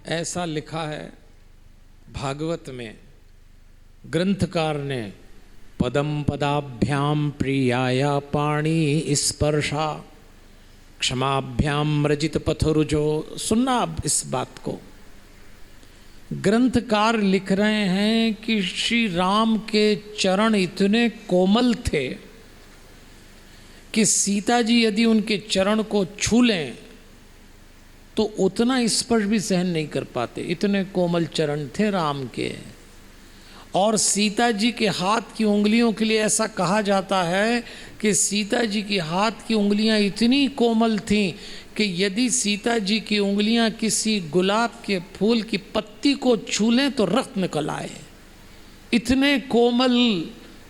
ऐसा लिखा है भागवत में, ग्रंथकार ने, पदम पदाभ्याम प्रियाया पाणी स्पर्शा क्षमाभ्याम रजित पथरुजो। सुनना अब इस बात को, ग्रंथकार लिख रहे हैं कि श्री राम के चरण इतने कोमल थे कि सीता जी यदि उनके चरण को छू लें तो उतना स्पर्श भी सहन नहीं कर पाते, इतने कोमल चरण थे राम के। और सीता जी के हाथ की उंगलियों के लिए ऐसा कहा जाता है कि सीता जी की हाथ की उंगलियां इतनी कोमल थीं कि यदि सीता जी की उंगलियां किसी गुलाब के फूल की पत्ती को छू लें तो रक्त निकल आए। इतने कोमल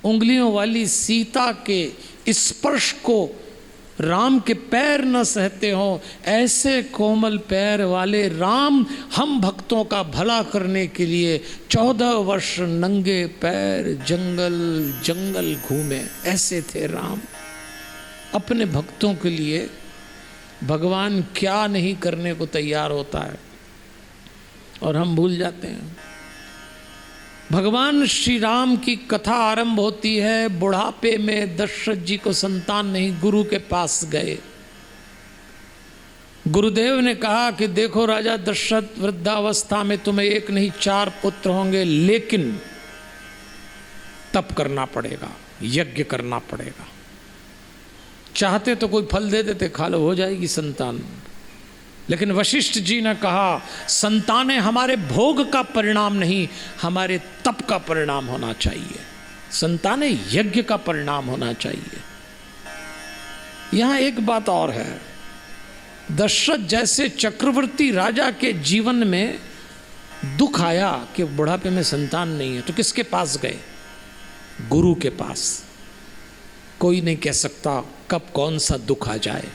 उंगलियों वाली सीता के स्पर्श को राम के पैर न सहते हों, ऐसे कोमल पैर वाले राम हम भक्तों का भला करने के लिए 14 वर्ष नंगे पैर जंगल जंगल घूमे। ऐसे थे राम। अपने भक्तों के लिए भगवान क्या नहीं करने को तैयार होता है और हम भूल जाते हैं। भगवान श्री राम की कथा आरंभ होती है, बुढ़ापे में दशरथ जी को संतान नहीं, गुरु के पास गए। गुरुदेव ने कहा कि देखो राजा दशरथ, वृद्धावस्था में तुम्हें एक नहीं 4 पुत्र होंगे, लेकिन तप करना पड़ेगा, यज्ञ करना पड़ेगा। चाहते तो कोई फल दे देते, खा लो, हो जाएगी संतान। लेकिन वशिष्ठ जी ने कहा संतानें हमारे भोग का परिणाम नहीं, हमारे तप का परिणाम होना चाहिए। संतानें यज्ञ का परिणाम होना चाहिए। यहां एक बात और है, दशरथ जैसे चक्रवर्ती राजा के जीवन में दुख आया कि बुढ़ापे में संतान नहीं है, तो किसके पास गए? गुरु के पास। कोई नहीं कह सकता कब कौन सा दुख आ जाए,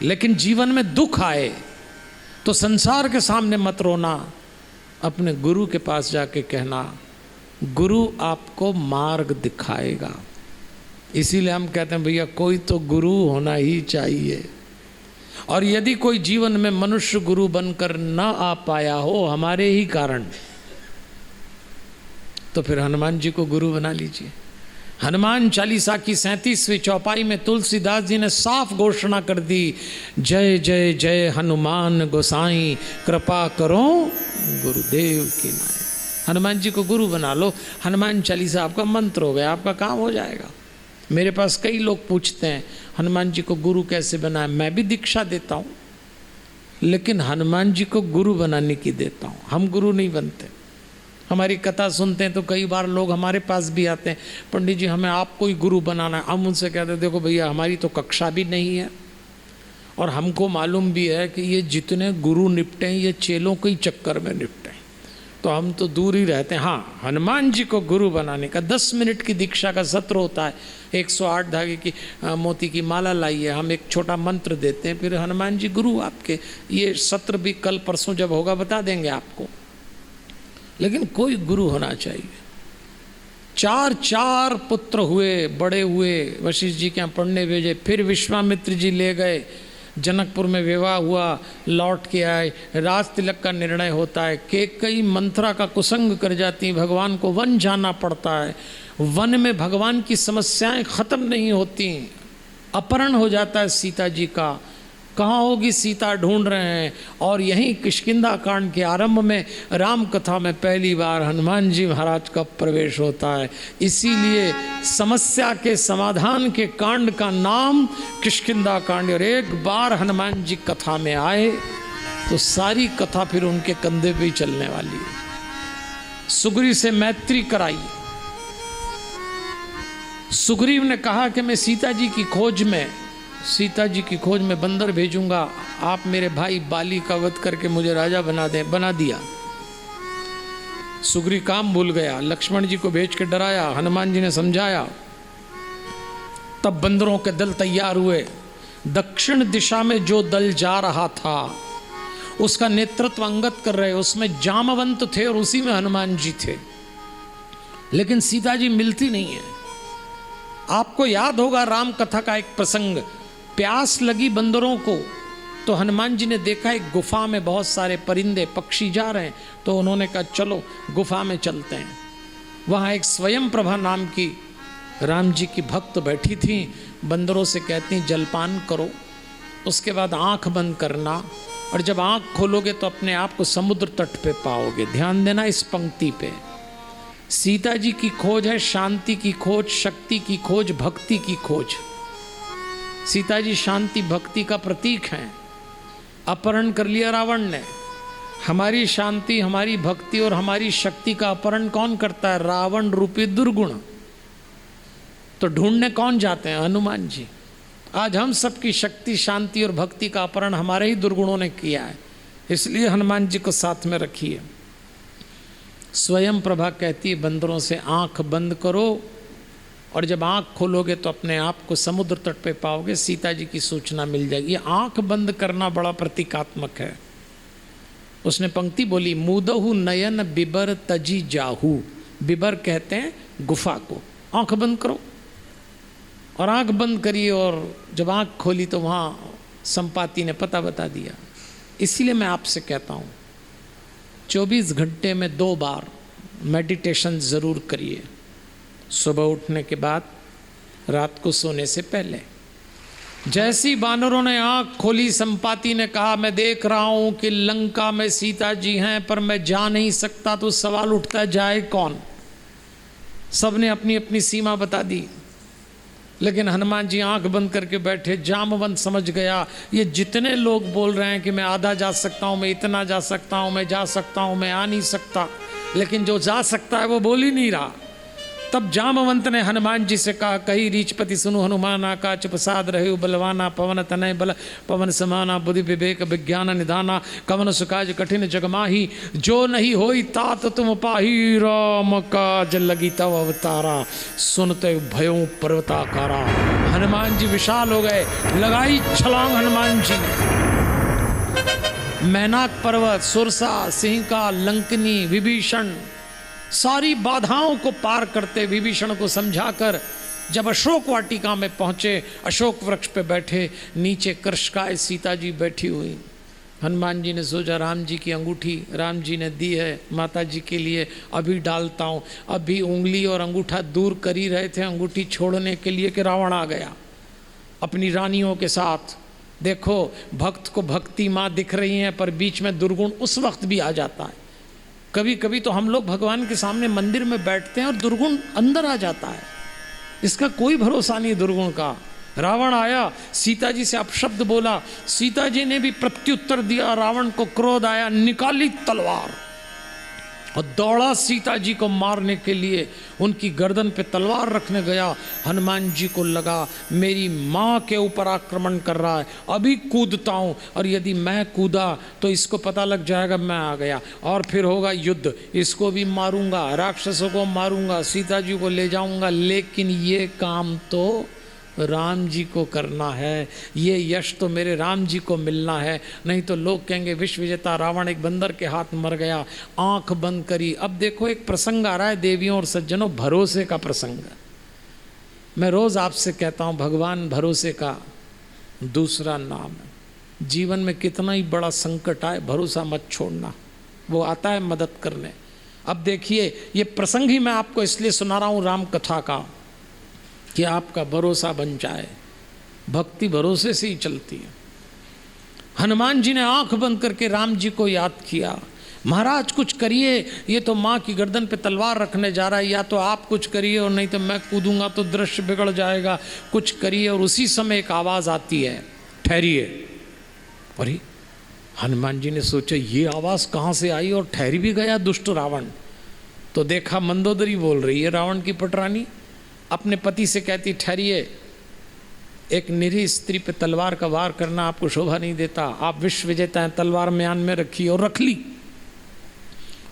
लेकिन जीवन में दुख आए तो संसार के सामने मत रोना, अपने गुरु के पास जाके कहना, गुरु आपको मार्ग दिखाएगा। इसीलिए हम कहते हैं भैया कोई तो गुरु होना ही चाहिए। और यदि कोई जीवन में मनुष्य गुरु बनकर ना आ पाया हो हमारे ही कारण, तो फिर हनुमान जी को गुरु बना लीजिए। हनुमान चालीसा की 37वीं चौपाई में तुलसीदास जी ने साफ घोषणा कर दी, जय जय जय हनुमान गोसाई, कृपा करो गुरुदेव की नाई। हनुमान जी को गुरु बना लो, हनुमान चालीसा आपका मंत्र हो गया, आपका काम हो जाएगा। मेरे पास कई लोग पूछते हैं हनुमान जी को गुरु कैसे बनाए। मैं भी दीक्षा देता हूँ, लेकिन हनुमान जी को गुरु बनाने की देता हूँ, हम गुरु नहीं बनते। हमारी कथा सुनते हैं तो कई बार लोग हमारे पास भी आते हैं, पंडित जी हमें आपको ही गुरु बनाना है। हम उनसे कहते हैं देखो भैया हमारी तो कक्षा भी नहीं है, और हमको मालूम भी है कि ये जितने गुरु निपटे हैं ये चेलों के ही चक्कर में निपटे हैं, तो हम तो दूर ही रहते हैं। हाँ, हनुमान जी को गुरु बनाने का 10 मिनट की दीक्षा का सत्र होता है। 108 धागे की मोती की माला लाइए, हम एक छोटा मंत्र देते हैं, फिर हनुमान जी गुरु आपके। ये सत्र भी कल परसों जब होगा बता देंगे आपको। लेकिन कोई गुरु होना चाहिए। 4 पुत्र हुए, बड़े हुए, वशिष्ठ जी के यहाँ पढ़ने भेजे, फिर विश्वामित्र जी ले गए, जनकपुर में विवाह हुआ, लौट के आए, राज तिलक का निर्णय होता है। कैकेयी मंथरा का कुसंग कर जाती, भगवान को वन जाना पड़ता है। वन में भगवान की समस्याएं खत्म नहीं होती, अपहरण हो जाता है सीता जी का। कहाँ होगी सीता ढूंढ रहे हैं। और यहीं किष्किंधा कांड के आरंभ में राम कथा में पहली बार हनुमान जी महाराज का प्रवेश होता है। इसीलिए समस्या के समाधान के कांड का नाम किष्किंधा कांड। और एक बार हनुमान जी कथा में आए तो सारी कथा फिर उनके कंधे पे ही चलने वाली है। सुग्रीव से मैत्री कराई। सुग्रीव ने कहा कि मैं सीता जी की खोज में बंदर भेजूंगा, आप मेरे भाई बाली का वध करके मुझे राजा बना दें। बना दिया। सुग्रीव काम भूल गया, लक्ष्मण जी को भेज के डराया, हनुमान जी ने समझाया, तब बंदरों के दल तैयार हुए। दक्षिण दिशा में जो दल जा रहा था उसका नेतृत्व अंगद कर रहे, उसमें जामवंत थे और उसी में हनुमान जी थे। लेकिन सीता जी मिलती नहीं है। आपको याद होगा राम कथा का एक प्रसंग, प्यास लगी बंदरों को तो हनुमान जी ने देखा एक गुफा में बहुत सारे परिंदे पक्षी जा रहे हैं, तो उन्होंने कहा चलो गुफा में चलते हैं। वहाँ एक स्वयं प्रभा नाम की राम जी की भक्त बैठी थी, बंदरों से कहती जलपान करो, उसके बाद आंख बंद करना, और जब आंख खोलोगे तो अपने आप को समुद्र तट पे पाओगे। ध्यान देना इस पंक्ति पे। सीता जी की खोज है शांति की खोज, शक्ति की खोज, भक्ति की खोज। सीता जी शांति भक्ति का प्रतीक हैं। अपहरण कर लिया रावण ने। हमारी शांति, हमारी भक्ति और हमारी शक्ति का अपहरण कौन करता है? रावण रूपी दुर्गुण। तो ढूंढने कौन जाते हैं? हनुमान जी। आज हम सबकी शक्ति, शांति और भक्ति का अपहरण हमारे ही दुर्गुणों ने किया है, इसलिए हनुमान जी को साथ में रखिए। स्वयं प्रभा कहती है बंदरों से आंख बंद करो, और जब आंख खोलोगे तो अपने आप को समुद्र तट पे पाओगे, सीता जी की सूचना मिल जाएगी। ये आंख बंद करना बड़ा प्रतीकात्मक है। उसने पंक्ति बोली, मुदहु नयन बिबर तजी जाहू। बिबर कहते हैं गुफा को। आंख बंद करो, और आंख बंद करिए, और जब आंख खोली तो वहाँ संपाति ने पता बता दिया। इसीलिए मैं आपसे कहता हूँ 24 घंटे में 2 बार मेडिटेशन ज़रूर करिए, सुबह उठने के बाद, रात को सोने से पहले। जैसी बानरों ने आंख खोली, संपाति ने कहा मैं देख रहा हूं कि लंका में सीता जी हैं, पर मैं जा नहीं सकता। तो सवाल उठता है जाए कौन? सबने अपनी अपनी सीमा बता दी, लेकिन हनुमान जी आंख बंद करके बैठे। जामवंत समझ गया ये जितने लोग बोल रहे हैं कि मैं आधा जा सकता हूं, मैं इतना जा सकता हूं, मैं जा सकता हूं, मैं आ नहीं सकता, लेकिन जो जा सकता है वो बोल ही नहीं रहा। तब जामवंत ने हनुमान जी से कहा, कही रीचपति सुनु हनुमाना, का प्रसाद रहे बलवाना, पवन तनय बल पवन समाना, बुद्धि विवेक विज्ञान निधाना, कवन सुकाज कठिन जगमाही, जो नहीं होई तात तुम पाही, राम काज लगी तव अवतारा, सुनते भयों पर्वताकारा। हनुमान जी विशाल हो गए, लगाई छलांग हनुमान जी। मैनाक पर्वत, सुरसा, सिंहका, लंकनी, विभीषण, सारी बाधाओं को पार करते विभीषण को समझाकर जब अशोक वाटिका में पहुंचे, अशोक वृक्ष पे बैठे, नीचे कृष्णकाय सीता जी बैठी हुई। हनुमान जी ने सोचा राम जी की अंगूठी राम जी ने दी है माता जी के लिए, अभी डालता हूँ। अभी उंगली और अंगूठा दूर कर ही रहे थे अंगूठी छोड़ने के लिए कि रावण आ गया अपनी रानियों के साथ। देखो भक्त को भक्ति माँ दिख रही हैं, पर बीच में दुर्गुण उस वक्त भी आ जाता है। कभी कभी तो हम लोग भगवान के सामने मंदिर में बैठते हैं और दुर्गुण अंदर आ जाता है, इसका कोई भरोसा नहीं दुर्गुण का। रावण आया, सीता जी से अपशब्द बोला, सीता जी ने भी प्रत्युत्तर दिया, रावण को क्रोध आया, निकाली तलवार और दौड़ा सीता जी को मारने के लिए। उनकी गर्दन पे तलवार रखने गया, हनुमान जी को लगा मेरी माँ के ऊपर आक्रमण कर रहा है, अभी कूदता हूँ, और यदि मैं कूदा तो इसको पता लग जाएगा मैं आ गया, और फिर होगा युद्ध, इसको भी मारूंगा, राक्षसों को मारूंगा, सीता जी को ले जाऊंगा। लेकिन ये काम तो राम जी को करना है, ये यश तो मेरे राम जी को मिलना है, नहीं तो लोग कहेंगे विश्व विजेता रावण एक बंदर के हाथ मर गया। आंख बंद करी। अब देखो एक प्रसंग आ रहा है देवियों और सज्जनों, भरोसे का प्रसंग। मैं रोज आपसे कहता हूँ भगवान भरोसे का दूसरा नाम है। जीवन में कितना ही बड़ा संकट आए, भरोसा मत छोड़ना, वो आता है मदद करने। अब देखिए ये प्रसंग ही मैं आपको इसलिए सुना रहा हूँ राम कथा का, कि आपका भरोसा बन जाए। भक्ति भरोसे से ही चलती है। हनुमान जी ने आंख बंद करके राम जी को याद किया, महाराज कुछ करिए, ये तो माँ की गर्दन पे तलवार रखने जा रहा है, या तो आप कुछ करिए और नहीं तो मैं कूदूंगा तो दृश्य बिगड़ जाएगा, कुछ करिए। और उसी समय एक आवाज़ आती है, ठहरिए। अरे हनुमान जी ने सोचा ये आवाज़ कहाँ से आई, और ठहर भी गया दुष्ट रावण। तो देखा मंदोदरी बोल रही है, रावण की पटरानी अपने पति से कहती ठहरिए, एक निरीह स्त्री पे तलवार का वार करना आपको शोभा नहीं देता, आप विश्व विजेता हैं, तलवार म्यान में रखी, और रख ली।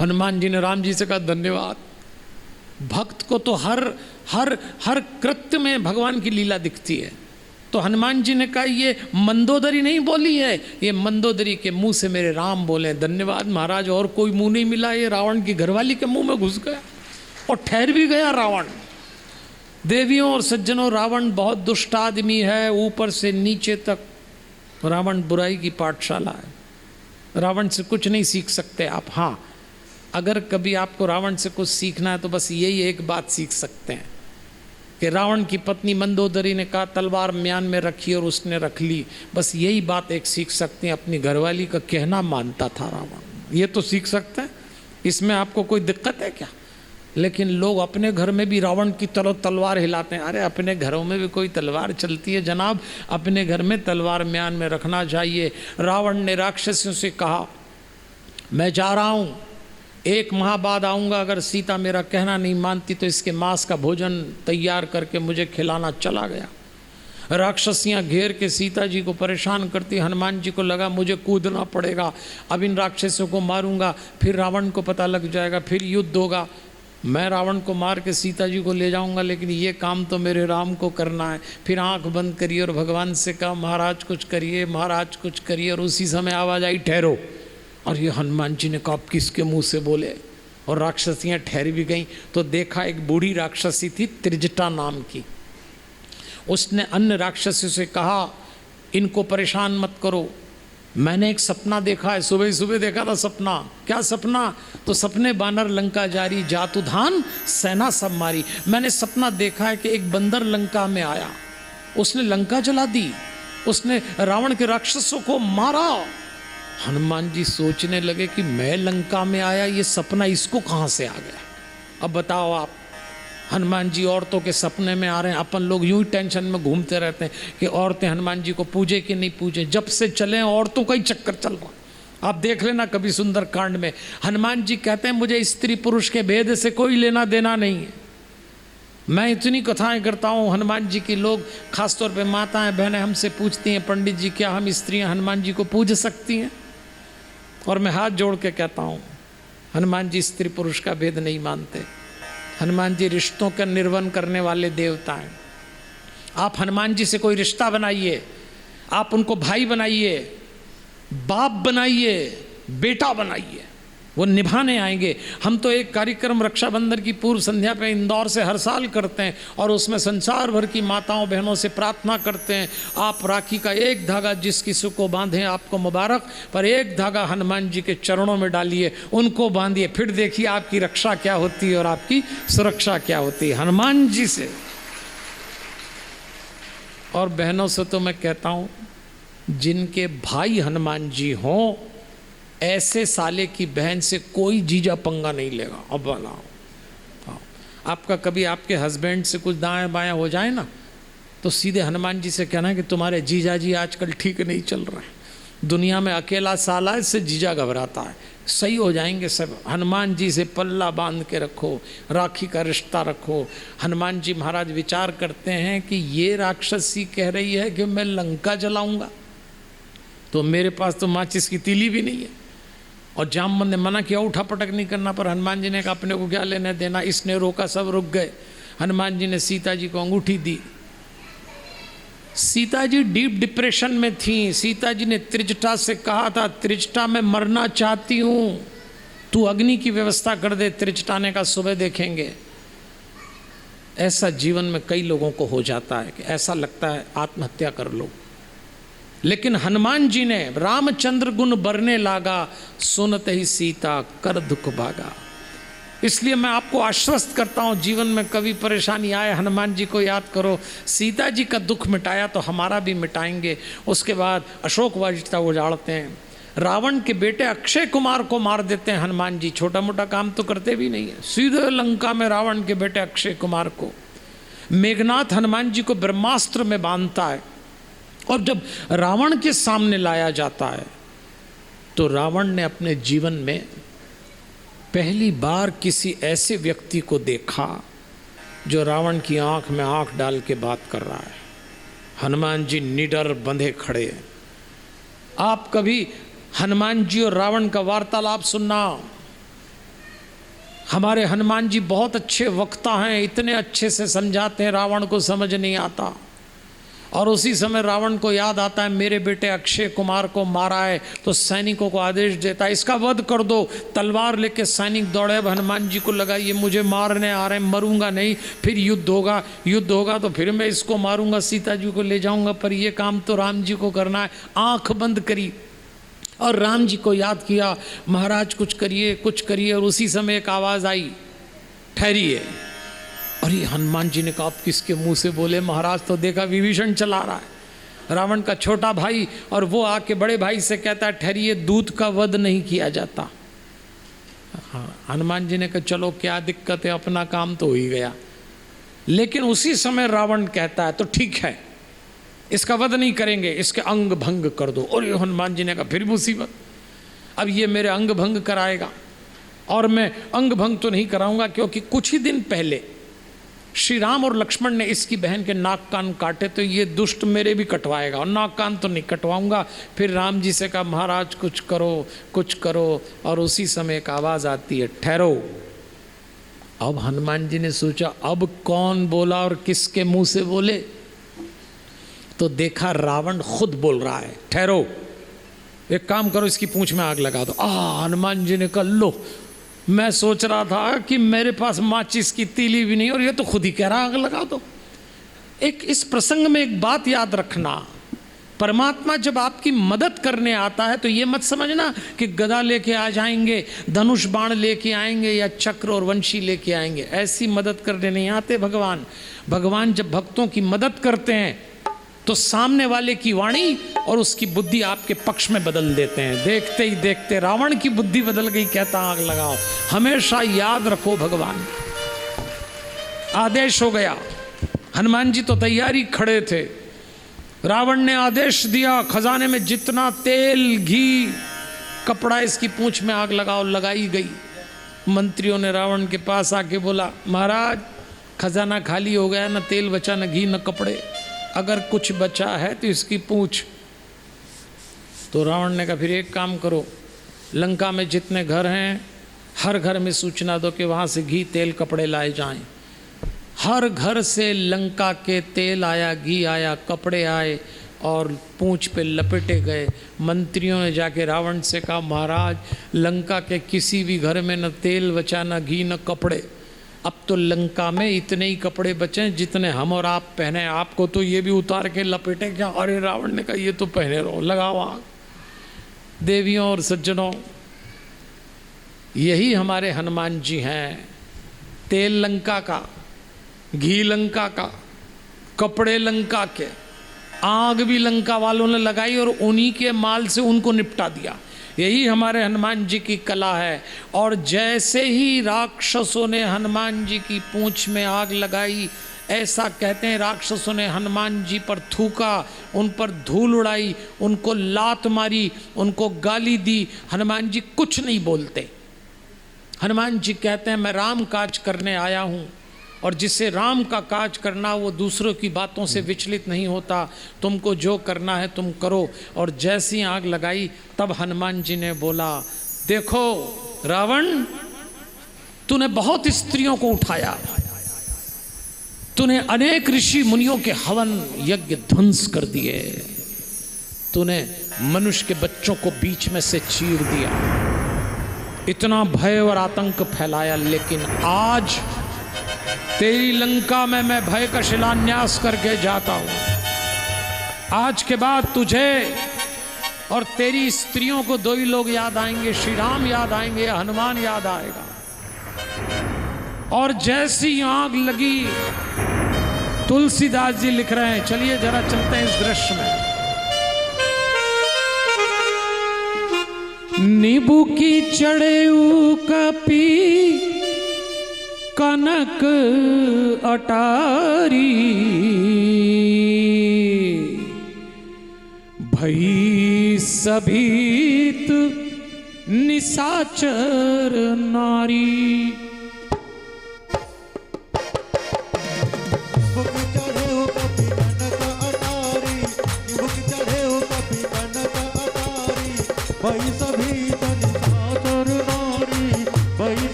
हनुमान जी ने राम जी से कहा धन्यवाद। भक्त को तो हर हर हर कृत्य में भगवान की लीला दिखती है। तो हनुमान जी ने कहा ये मंदोदरी नहीं बोली है, ये मंदोदरी के मुंह से मेरे राम बोले धन्यवाद महाराज, और कोई मुंह नहीं मिला, ये रावण की घरवाली के मुंह में घुस गया और ठहर भी गया रावण। देवियों और सज्जनों, रावण बहुत दुष्ट आदमी है, ऊपर से नीचे तक रावण बुराई की पाठशाला है। रावण से कुछ नहीं सीख सकते आप। हाँ, अगर कभी आपको रावण से कुछ सीखना है तो बस यही एक बात सीख सकते हैं कि रावण की पत्नी मंदोदरी ने कहा तलवार म्यान में रखी और उसने रख ली। बस यही बात एक सीख सकते हैं, अपनी घरवाली का कहना मानता था रावण। ये तो सीख सकते हैं, इसमें आपको कोई दिक्कत है क्या? लेकिन लोग अपने घर में भी रावण की तरह तलवार हिलाते हैं। अरे अपने घरों में भी कोई तलवार चलती है जनाब, अपने घर में तलवार म्यान में रखना चाहिए। रावण ने राक्षसों से कहा मैं जा रहा हूँ, 1 माह बाद आऊँगा, अगर सीता मेरा कहना नहीं मानती तो इसके मांस का भोजन तैयार करके मुझे खिलाना। चला गया। राक्षसियाँ घेर के सीता जी को परेशान करती। हनुमान जी को लगा मुझे कूदना पड़ेगा, अब इन राक्षसों को मारूंगा, फिर रावण को पता लग जाएगा, फिर युद्ध होगा। मैं रावण को मार के सीता जी को ले जाऊंगा, लेकिन ये काम तो मेरे राम को करना है। फिर आंख बंद करिए और भगवान से कहा महाराज कुछ करिए, महाराज कुछ करिए। और उसी समय आवाज़ आई ठहरो। और ये हनुमान जी ने कहा आप किसके मुंह से बोले? और राक्षसियाँ ठहर भी गईं तो देखा एक बूढ़ी राक्षसी थी त्रिजटा नाम की। उसने अन्य राक्षसियों से कहा इनको परेशान मत करो, मैंने एक सपना देखा है। सुबह सुबह देखा था सपना। क्या सपना? तो सपने बानर लंका जारी, जातु धान सेना सब मारी। मैंने सपना देखा है कि एक बंदर लंका में आया, उसने लंका जला दी, उसने रावण के राक्षसों को मारा। हनुमान जी सोचने लगे कि मैं लंका में आया, ये सपना इसको कहाँ से आ गया? अब बताओ आप। हनुमान जी औरतों के सपने में आ रहे हैं। अपन लोग यूं ही टेंशन में घूमते रहते हैं कि औरतें हनुमान जी को पूजे कि नहीं पूजे। जब से चले औरतों का ही चक्कर चल रहा। आप देख लेना कभी सुंदर कांड में हनुमान जी कहते हैं मुझे स्त्री पुरुष के भेद से कोई लेना देना नहीं है। मैं इतनी कथाएं करता हूँ हनुमान जी की, लोग खासतौर पर माताएं बहनें हमसे पूछती हैं पंडित जी क्या हम स्त्रियाँ हनुमान जी को पूज सकती हैं? और मैं हाथ जोड़ के कहता हूँ हनुमान जी स्त्री पुरुष का भेद नहीं मानते। हनुमान जी रिश्तों का निर्वहन करने वाले देवता हैं। आप हनुमान जी से कोई रिश्ता बनाइए, आप उनको भाई बनाइए, बाप बनाइए, बेटा बनाइए, वो निभाने आएंगे। हम तो एक कार्यक्रम रक्षाबंधन की पूर्व संध्या पे इंदौर से हर साल करते हैं और उसमें संसार भर की माताओं बहनों से प्रार्थना करते हैं आप राखी का एक धागा जिस किसी को बांधें आपको मुबारक, पर एक धागा हनुमान जी के चरणों में डालिए, उनको बांधिए, फिर देखिए आपकी रक्षा क्या होती है और आपकी सुरक्षा क्या होती है हनुमान जी से। और बहनों से तो मैं कहता हूँ जिनके भाई हनुमान जी हों ऐसे साले की बहन से कोई जीजा पंगा नहीं लेगा। अब बनाओ आपका कभी आपके हस्बैंड से कुछ दाएं बाएं हो जाए ना तो सीधे हनुमान जी से कहना है कि तुम्हारे जीजा जी आजकल ठीक नहीं चल रहे हैं, दुनिया में अकेला साला है, इससे जीजा घबराता है, सही हो जाएंगे सब। हनुमान जी से पल्ला बांध के रखो, राखी का रिश्ता रखो। हनुमान जी महाराज विचार करते हैं कि ये राक्षसी कह रही है कि मैं लंका जलाऊंगा, तो मेरे पास तो माचिस की तीली भी नहीं है। और जामवंत ने मना किया उठा पटक नहीं करना, पर हनुमान जी ने कहा अपने को क्या लेने देना। इसने रोका, सब रुक गए। हनुमान जी ने सीता जी को अंगूठी दी। सीता जी डीप डिप्रेशन में थी। सीता जी ने त्रिजटा से कहा था त्रिजटा मैं मरना चाहती हूँ, तू अग्नि की व्यवस्था कर दे। त्रिजटा ने कहा सुबह देखेंगे। ऐसा जीवन में कई लोगों को हो जाता है कि ऐसा लगता है आत्महत्या कर लो, लेकिन हनुमान जी ने रामचंद्र गुण बरने लागा, सुनते ही सीता कर दुख भागा। इसलिए मैं आपको आश्वस्त करता हूँ जीवन में कभी परेशानी आए हनुमान जी को याद करो। सीता जी का दुख मिटाया तो हमारा भी मिटाएंगे। उसके बाद अशोक वाटिका उजाड़ते हैं, रावण के बेटे अक्षय कुमार को मार देते हैं हनुमान जी। छोटा मोटा काम तो करते भी नहीं है, सीधे लंका में रावण के बेटे अक्षय कुमार को। मेघनाथ हनुमान जी को ब्रह्मास्त्र में बांधता है और जब रावण के सामने लाया जाता है तो रावण ने अपने जीवन में पहली बार किसी ऐसे व्यक्ति को देखा जो रावण की आंख में आंख डाल के बात कर रहा है। हनुमान जी निडर बंधे खड़े हैं। आप कभी हनुमान जी और रावण का वार्तालाप सुनना। हमारे हनुमान जी बहुत अच्छे वक्ता हैं, इतने अच्छे से समझाते हैं, रावण को समझ नहीं आता। और उसी समय रावण को याद आता है मेरे बेटे अक्षय कुमार को मारा है, तो सैनिकों को आदेश देता है इसका वध कर दो। तलवार लेके सैनिक दौड़े, अब हनुमान जी को लगा ये मुझे मारने आ रहे हैं, मरूंगा नहीं, फिर युद्ध होगा तो फिर मैं इसको मारूंगा, सीता जी को ले जाऊंगा, पर ये काम तो राम जी को करना है। आंख बंद करी और राम जी को याद किया, महाराज कुछ करिए। और उसी समय एक आवाज़ आई, ठहरिए। और ये हनुमान जी ने कहा आप किसके मुंह से बोले महाराज, तो देखा विभीषण चला रहा है, रावण का छोटा भाई, और वो आके बड़े भाई से कहता है ठहरिए, दूत का वध नहीं किया जाता। हाँ, हनुमान जी ने कहा चलो क्या दिक्कत है, अपना काम तो हो ही गया। लेकिन उसी समय रावण कहता है तो ठीक है, इसका वध नहीं करेंगे, इसके अंग भंग कर दो। और ये हनुमान जी ने कहा फिर मुसीबत, अब ये मेरे अंग भंग कराएगा। और मैं अंग भंग तो नहीं कराऊंगा, क्योंकि कुछ ही दिन पहले श्री राम और लक्ष्मण ने इसकी बहन के नाक कान काटे, तो ये दुष्ट मेरे भी कटवाएगा, और नाक कान तो नहीं कटवाऊंगा। फिर राम जी से कहा महाराज कुछ करो। और उसी समय एक आवाज़ आती है ठहरो। अब हनुमान जी ने सोचा अब कौन बोला और किसके मुंह से बोले, तो देखा रावण खुद बोल रहा है ठहरो, एक काम करो इसकी पूंछ में आग लगा दो। हनुमान जी ने कहा लो, मैं सोच रहा था कि मेरे पास माचिस की तीली भी नहीं और ये तो खुद ही कह रहा आग लगा दो। एक इस प्रसंग में एक बात याद रखना, परमात्मा जब आपकी मदद करने आता है तो ये मत समझना कि गदा लेके आ जाएंगे, धनुष बाण लेके आएंगे या चक्र और वंशी लेके आएंगे, ऐसी मदद करने नहीं आते भगवान। भगवान जब भक्तों की मदद करते हैं तो सामने वाले की वाणी और उसकी बुद्धि आपके पक्ष में बदल देते हैं। देखते ही देखते रावण की बुद्धि बदल गई, कहता आग लगाओ। हमेशा याद रखो भगवान, आदेश हो गया। हनुमान जी तो तैयारी खड़े थे, रावण ने आदेश दिया खजाने में जितना तेल घी कपड़ा इसकी पूंछ में आग लगाओ, लगाई गई। मंत्रियों ने रावण के पास आके बोला महाराज खजाना खाली हो गया, न तेल बचा, न घी, न कपड़े, अगर कुछ बचा है तो इसकी पूछ। तो रावण ने कहा फिर एक काम करो, लंका में जितने घर हैं हर घर में सूचना दो कि वहाँ से घी तेल कपड़े लाए जाएं। हर घर से लंका के तेल आया, घी आया, कपड़े आए और पूंछ पे लपेटे गए। मंत्रियों ने जाके रावण से कहा महाराज लंका के किसी भी घर में न तेल बचा, न घी, न कपड़े। अब तो लंका में इतने ही कपड़े बचे जितने हम और आप पहने, आपको तो ये भी उतार के लपेटे क्या? अरे रावण ने कहा ये तो पहने रहो, लगाओ आग। देवियों और सज्जनों, यही हमारे हनुमान जी हैं। तेल लंका का, घी लंका का, कपड़े लंका के, आग भी लंका वालों ने लगाई और उन्हीं के माल से उनको निपटा दिया। यही हमारे हनुमान जी की कला है। और जैसे ही राक्षसों ने हनुमान जी की पूंछ में आग लगाई, ऐसा कहते हैं राक्षसों ने हनुमान जी पर थूका, उन पर धूल उड़ाई, उनको लात मारी, उनको गाली दी। हनुमान जी कुछ नहीं बोलते। हनुमान जी कहते हैं मैं राम काज करने आया हूँ, और जिससे राम का काज करना वो दूसरों की बातों से विचलित नहीं होता। तुमको जो करना है तुम करो। और जैसी आग लगाई तब हनुमान जी ने बोला देखो रावण, तूने बहुत स्त्रियों को उठाया, तूने अनेक ऋषि मुनियों के हवन यज्ञ ध्वंस कर दिए, तूने मनुष्य के बच्चों को बीच में से चीर दिया, इतना भय और आतंक फैलाया, लेकिन आज तेरी लंका में मैं भय का शिलान्यास करके जाता हूं। आज के बाद तुझे और तेरी स्त्रियों को दो ही लोग याद आएंगे, श्री राम याद आएंगे, हनुमान याद आएगा। और जैसी आग लगी, तुलसीदास जी लिख रहे हैं, चलिए जरा चलते हैं इस दृश्य में। नींबू की चढ़े कपी कनक अटारी, भई सभीत निशाचर नारी।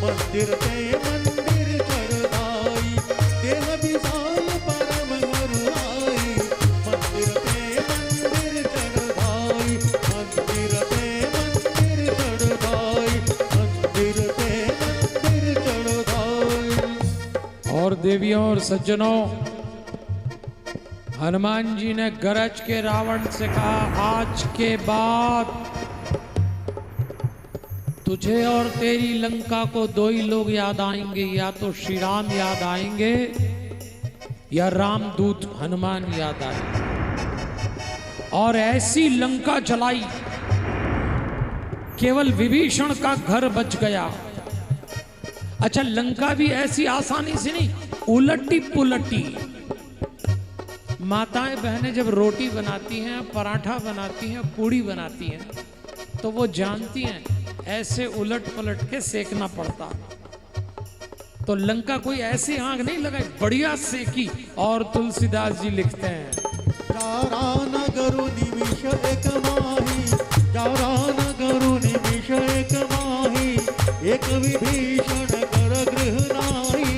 मंदिर देवियों और सज्जनों, हनुमान जी ने गरज के रावण से कहा, आज के बाद तुझे और तेरी लंका को दो ही लोग याद आएंगे, या तो श्री राम याद आएंगे या रामदूत हनुमान याद आएंगे। और ऐसी लंका जलाई, केवल विभीषण का घर बच गया। अच्छा, लंका भी ऐसी आसानी से नहीं, उलटी पुलटी। माताएं बहनें जब रोटी बनाती हैं, पराठा बनाती हैं, पूड़ी बनाती हैं, तो वो जानती हैं ऐसे उलट पलट के सेकना पड़ता। तो लंका कोई ऐसी आग नहीं लगाई, बढ़िया सेकी। और तुलसीदास जी लिखते हैं, नगरु निमिष एक माही, नगरु निमिष एक माही, एक विभीषण कर गृह नाही,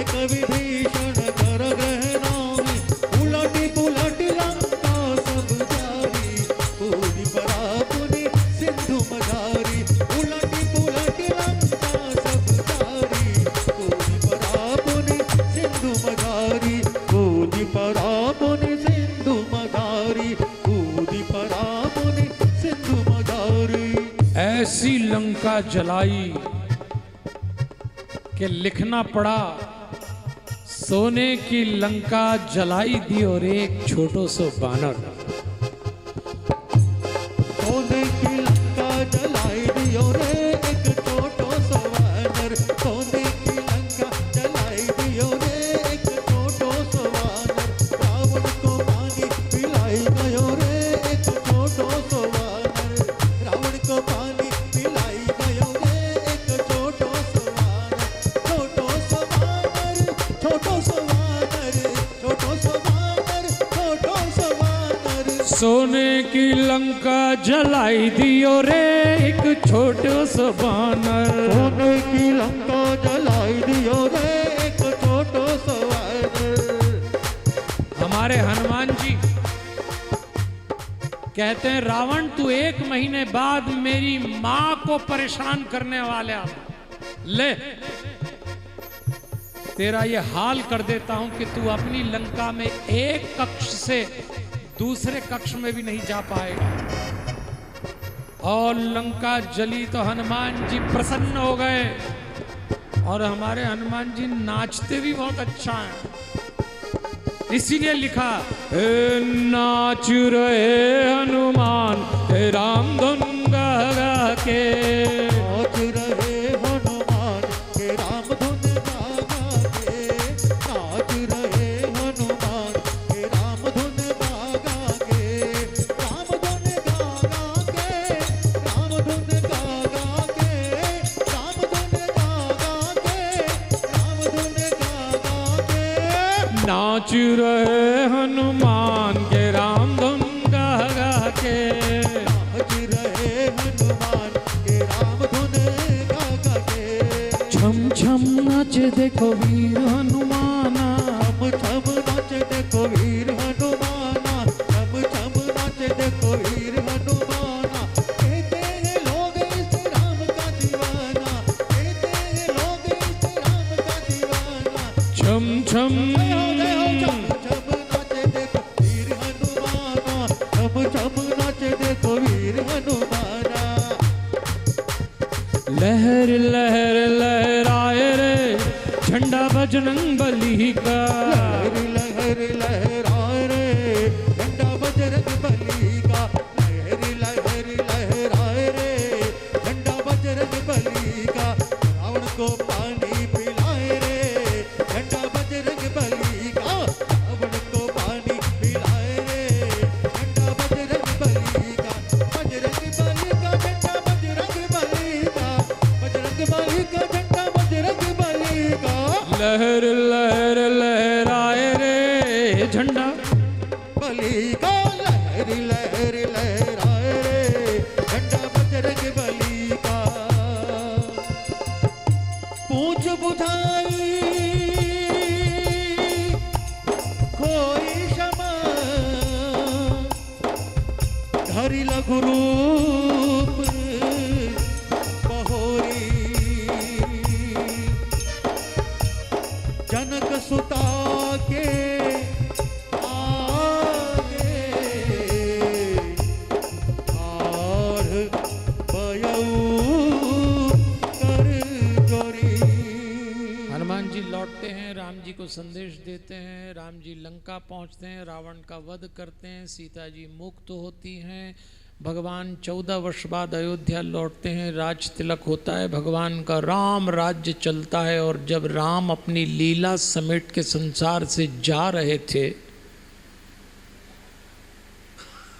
एक विभीषण कर गृह नाही, उलटी पुलटी लंका सब जारी, पूरी परापुनी सिंधु मझारी, उलटी पुलटी लंका सब जारी, पूरी परापुनी सिंधु मझारी, पूरी परापुनी सिंधु मझारी, पूरी परापुनी सिंधु मझारी। ऐसी लंका जलाई कि लिखना पड़ा, सोने की लंका जलाई दी और एक छोटो सो बानर। सोने की लंका जलाई दी और एक छोटो सो वानर, सोने की लंका जलाई दी और एक छोटो सो वानर, रावण को पानी पिलाई गयो रे एक छोटो सो वानर, रावण को पानी पिलाई गयो रे एक छोटो सो वानर, छोटो सो वानर, छोटो सो वानर, छोटो सो वानर, छोटो सो वानर। सोने की लंका जलाई दियो रे एक छोटो सो बानर, सोने की लंका जलाई दियो रे एक छोटो सो वानर। हमारे हनुमान जी कहते हैं, रावण तू 1 महीने बाद मेरी मां को परेशान करने वाले आ, ले तेरा ये हाल कर देता हूं कि तू अपनी लंका में एक कक्ष से दूसरे कक्ष में भी नहीं जा पाएगा। और लंका जली तो हनुमान जी प्रसन्न हो गए। और हमारे हनुमान जी नाचते भी बहुत अच्छा है, इसीलिए लिखा, नाच रहे हनुमान राम धुन गा गा के, नाच रहे हनुमान के राम धुन गा गा के, नाच रहे हनुमान के राम धुन गा गा के, राम धुन गा गा के, राम धुन गा गा के, राम धुन गा गा के, राम धुन गा गा के। नाच रहे हनुमान के राम धुन गा गा के, नाच रहे हनुमान के राम धुन गा गा के। छम छम नाच देखो वीर हनुमाना, छम छम नाच देखो वीर हनुमाना, छम छम नाच देखो वीर हनुमाना, कहते हैं लोग इस राम का दीवाना, कहते हैं लोग इस राम का दीवाना। छम छम छम छम नाच देखो वीर हनुमाना, छम छम नाच देखो वीर हनुमाना। लहर लहर लहराए रे झंडा बजरंग बली का, लहर लहर लहराए रे झंडा बजरंग बली का, लहर लहर लहराए रे झंडा बजरंग बली का, रावण को पानी पिलाए रे झंडा बजरंग बली का, रावण को पानी पिलाए रे झंडा बजरंग बली का, बजरंग बली का झंडा बजरंग बली का, बजरंग बली का झंडा बजरंग बली का। लहर लहर लहराए रे झंडा बली का, लहर लहर लहराए रे झंडा बजरंग बली का। पूछ बुझाई खोई क्षमा, धरि लघु रूप बहोरी, जनक संदेश देते हैं। राम जी लंका पहुंचते हैं, रावण का वध करते हैं, सीता जी मुक्त होती हैं। भगवान 14 वर्ष बाद अयोध्या लौटते हैं, राज तिलक होता है, भगवान का राम राज्य चलता है। और जब राम अपनी लीला समेट के संसार से जा रहे थे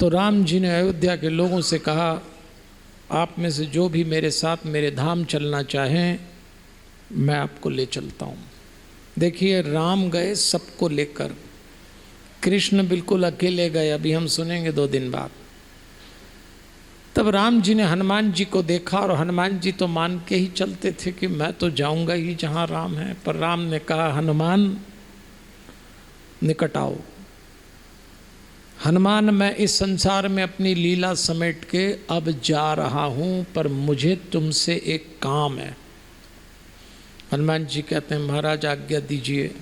तो राम जी ने अयोध्या के लोगों से कहा, आप में से जो भी मेरे साथ मेरे धाम चलना चाहें मैं आपको ले चलता हूँ। देखिए राम गए सबको लेकर, कृष्ण बिल्कुल अकेले गए, अभी हम सुनेंगे 2 दिन बाद। तब राम जी ने हनुमान जी को देखा और हनुमान जी तो मान के ही चलते थे कि मैं तो जाऊंगा ही जहाँ राम है, पर राम ने कहा हनुमान निकट आओ। हनुमान मैं इस संसार में अपनी लीला समेट के अब जा रहा हूँ, पर मुझे तुमसे एक काम है। हनुमान जी कहते हैं महाराज आज्ञा दीजिए।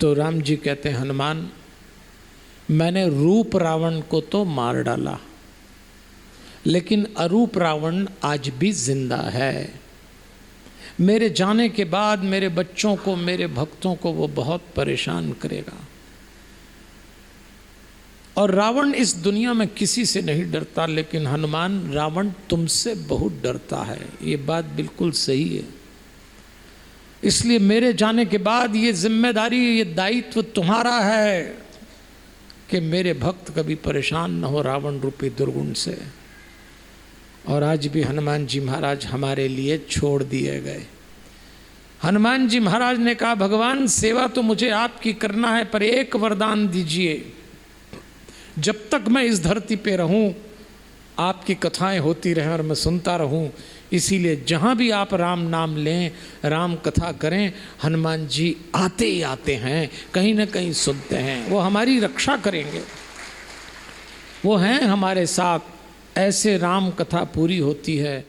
तो राम जी कहते हैं हनुमान मैंने रूप रावण को तो मार डाला, लेकिन अरूप रावण आज भी जिंदा है। मेरे जाने के बाद मेरे बच्चों को, मेरे भक्तों को वो बहुत परेशान करेगा। और रावण इस दुनिया में किसी से नहीं डरता, लेकिन हनुमान रावण तुमसे बहुत डरता है। ये बात बिल्कुल सही है। इसलिए मेरे जाने के बाद ये जिम्मेदारी, ये दायित्व तुम्हारा है कि मेरे भक्त कभी परेशान न हो रावण रूपी दुर्गुण से। और आज भी हनुमान जी महाराज हमारे लिए छोड़ दिए गए। हनुमान जी महाराज ने कहा भगवान सेवा तो मुझे आपकी करना है, पर एक वरदान दीजिए, जब तक मैं इस धरती पे रहूं आपकी कथाएं होती रहें और मैं सुनता रहूं। इसीलिए जहाँ भी आप राम नाम लें, राम कथा करें, हनुमान जी आते ही आते हैं, कहीं ना कहीं सुनते हैं। वो हमारी रक्षा करेंगे, वो हैं हमारे साथ। ऐसे राम कथा पूरी होती है।